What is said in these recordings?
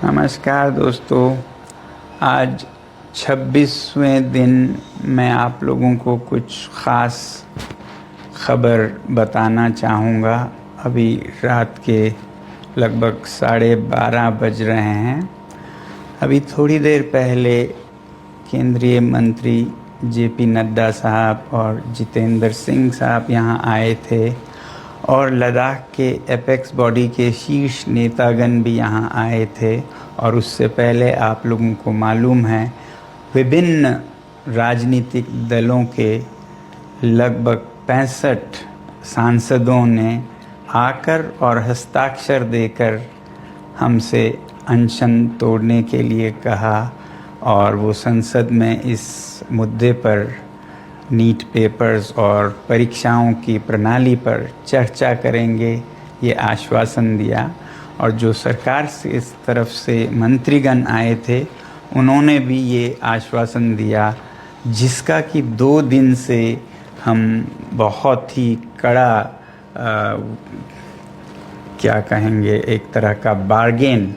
नमस्कार दोस्तों, आज 26वें दिन मैं आप लोगों को कुछ ख़ास खबर बताना चाहूँगा। अभी रात के लगभग 12:30 बज रहे हैं। अभी थोड़ी देर पहले केंद्रीय मंत्री जेपी नड्डा साहब और जितेंद्र सिंह साहब यहाँ आए थे और लद्दाख के एपेक्स बॉडी के शीर्ष नेतागण भी यहाँ आए थे। और उससे पहले आप लोगों को मालूम है विभिन्न राजनीतिक दलों के लगभग 65 सांसदों ने आकर और हस्ताक्षर देकर हमसे अनशन तोड़ने के लिए कहा और वो संसद में इस मुद्दे पर नीट पेपर्स और परीक्षाओं की प्रणाली पर चर्चा करेंगे, ये आश्वासन दिया। और जो सरकार से इस तरफ से मंत्रीगण आए थे उन्होंने भी ये आश्वासन दिया, जिसका कि 2 दिन से हम बहुत ही कड़ा क्या कहेंगे, एक तरह का बार्गेन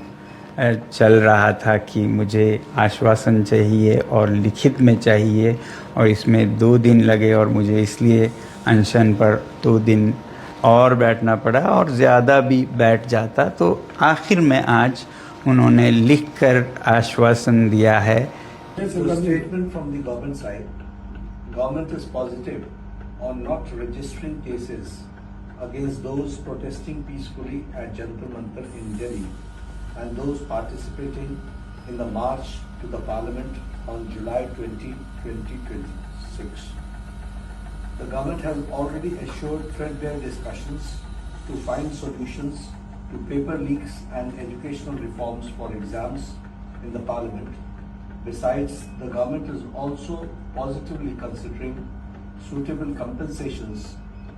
चल रहा था कि मुझे आश्वासन चाहिए और लिखित में चाहिए, और इसमें 2 दिन लगे और मुझे इसलिए अनशन पर 2 दिन और बैठना पड़ा, और ज़्यादा भी बैठ जाता तो आखिर में आज उन्होंने लिखकर आश्वासन दिया है। Statement from the government side, government is positive on not registering cases against those protesting peacefully at Jantar Mantar in Delhi and those participating in the march to the Parliament on July 20, 2026. The government has already assured threadbare discussions to find solutions to paper leaks and educational reforms for exams in the Parliament. Besides, the government is also positively considering suitable compensations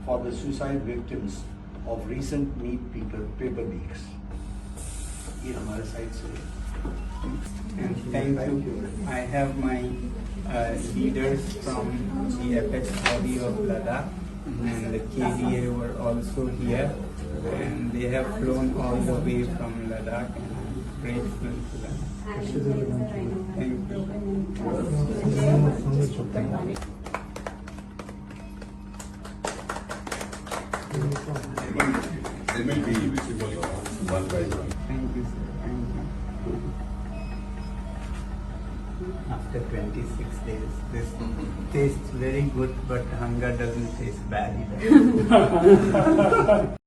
for the suicide victims of recent NEET paper leaks. ये हमारे side से Thank you. I have my leaders from the Apex body of Ladakh and the KDA were also here, and they have flown all the way from Ladakh, and I'm grateful to them. Thank you. There will be visible one by one. Thank you, sir. Thank you. After 26 days, this tastes very good, but hunger doesn't taste bad either.